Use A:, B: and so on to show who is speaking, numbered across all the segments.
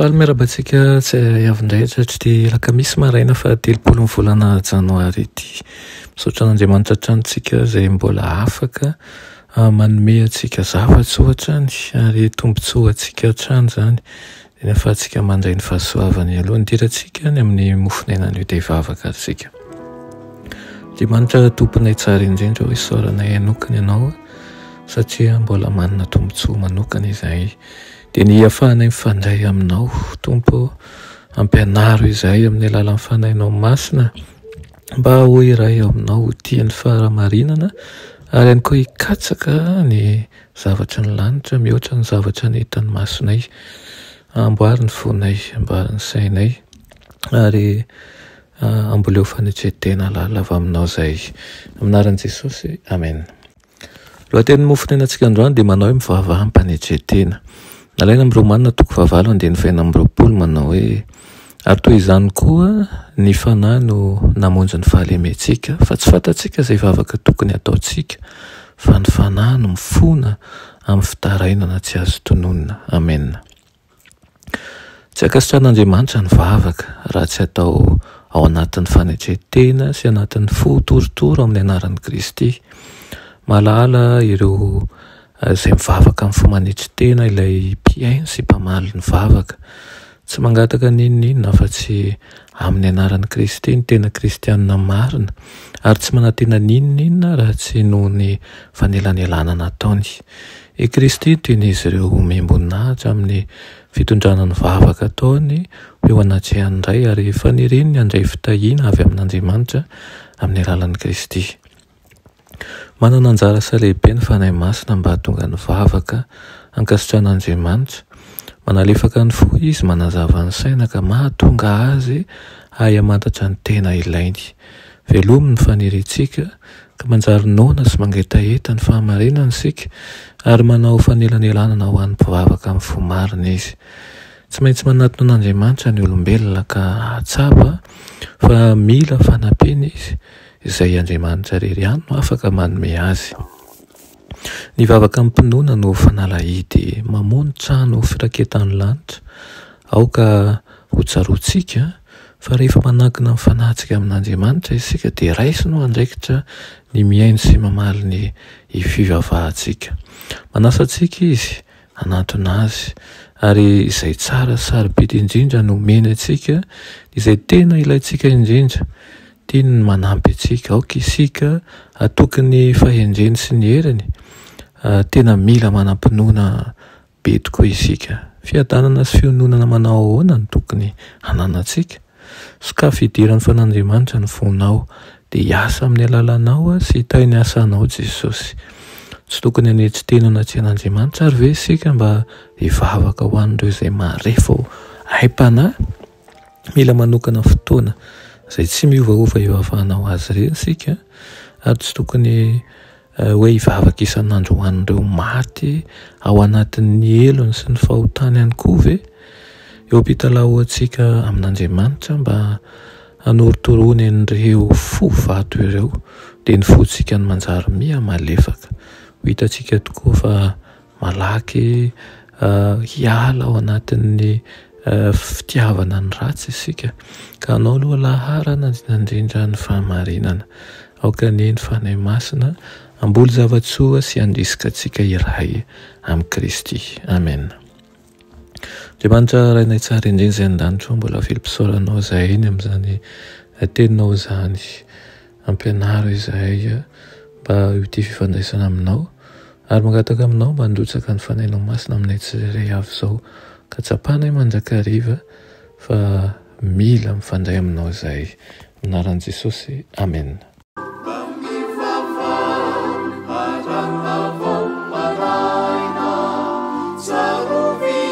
A: Faly miarabantsika tsy avindray satria ty lakamisy maraina fa 30 volana janoary ity. Misaotra an'Andriamanitra hatranontsika izay mbola afaka manome antsika zava-tsy ohatrany ary tombontsoa antsika hatrany izany. Dia ahafahantsika mandray ny fahasoavany aloha nidirantsika ny amin'ny mofon'ainan'io dia hivavaka isika. Andriamanitra tomponay tsara indrindra hoe isaoranay hanokana ianao satria mbola manana tombontsoa manokana izahay. Dia ny ahafahanay mifandray aminao Tompo, ampianaro izahay amin'ny alalan'ny fanahinao masina mba ho iray aminao ho tian'ny fahamarinana ary ihany koa hikatsaka ny zavatra ny lanitra mihoatra ny zavatra ny hitan'ny masonay. Amboary ny fonay, amboary ny sainay ary amboleo fanetretena lalava aminao izay. Aminaran'i Jesosy, amen. Lohatenin'ny mofon'ainantsika androany dia manao hoe mivavaha ampanetretena. Nalaina amin'ny Romanina 7:29 manao hoe ary toy izany koa ny fanahy no namonjy ny fahalementsika fa tsy fantatsika izay vavaka tokony ataontsika fa ny fanahy no mifona amin'ny fitarainana tsy azo tononona. Amen. Tsy ankasitran'Andriamanitra ny vavaka raha tsy atao ao anatin'ny fanetretena sy anatin'ny fo torotoro amin'ny anaran'i Kristy. Malahala ireo izay mivavaka amin'ny fomanetretena ilay mpiaino sy mpamaly ny vavaka. Tsy mangataka n'inona fa tsy amin'ny anaran'i Kristy ny tena kristianina marina ary tsy manantena n'inona raha tsy noho ny fanelanelana nataony. I Kristy toy n'izy ireo miambonahitra amin'ny fitondrana ny vavaka ataony eo anatrehany iray ary faniriny handray fitahiana avy amin'Andriamanitra amin'ny alalan'i Kristy. Manana anjara asa lehibe ny fanahy masina mba hahatonga ny vavaka ankasitran'Andriamanitra. Manalefaka ny fo izy manazava ny saina ka mahatonga azy hahamantatra ny tena ilainy. Velominy ny fanirintsika ka manjary noana sy mangetaheta ny fahamarinana isika ary manao fanelanelana ho an'ny mpivavaka amin'ny fo marina izy. Tsy maintsy manatona an'Andriamanitra ny olombelona ka hatsapa fa mila fanampena izy izay Andriamanitra irery ihany no afaka manome azy. Ny vavaka amin'ny mpinoana no fanalahidy mamono trano firaketan'ny lanitra. Aoka ho tsaroantsika fa rehefa manakina ny fanahintsika amin'Andriamanitra isika dia raisiny ho andraikitra ny miaino sy mamaly ny fivavahantsika. Manasa antsika izy, anatona azy ary izay tsara sarobidy indrindra no omeny antsika izay tena ilaintsika indrindra. Tiany ny manampy antsika aoka isika tokony fahendreny sy ny heriny. Tena mila manampinoana be tokoa isika. Fiadanana sy fiononana manao ahoana no tokony hananantsika. Sokafy idiran'ny fan'Andriamanitra ny fonao dia hiasa amin'ny alalanao sy hitahy ny asanao Jesosy. Tsy tokony hanetritena tsy an'Andriamanitra ary ve isika mba hivavaka ho an'ireo izay marefo haim-panahy. Mila manokana fotoana izay tsy miovaova hivavahanao azy ireny isika ary tsy tokony hoe hivavaka isan'andro ho an'ireo maty ao anatin'ny elony sy ny fahotany ihany koa ve. Eo am-pitalaho antsika amin'Andriamanitra mba hanorontorony an'ireo fo vato ireo dia ny fontsika ny manjary miha-malefaka. Ho hitantsika tokoa fa malaky hiala ao anatin'ny fitiavana ny ratsy isika ka anao aloha laharana indrindra ny fahamarinana. Aoka ny fanahy masina amboly zavatsoa sy andrisika antsika iray amin'ny Kristy. Amen. Andriamanitra rainay tsara indrindra izay an-danitra mbola vilom-pisaoranao izahay eny amin'izany teninao izany. Ampianaro izahay mba ho tia fifandraisana aminao ary mangataka aminao mba handrotsaka ny fanahinao masina aminay tsirairay avy izao ka tsapanay mandrakariva fa mila mifandray aminao izahay. Anaran'i Jesosy, amen.
B: Saru vile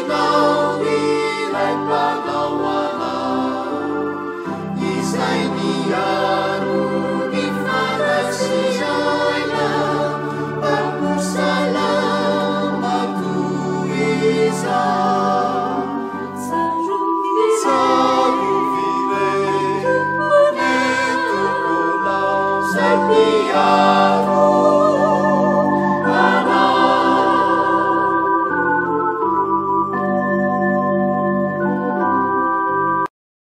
B: Sai piaro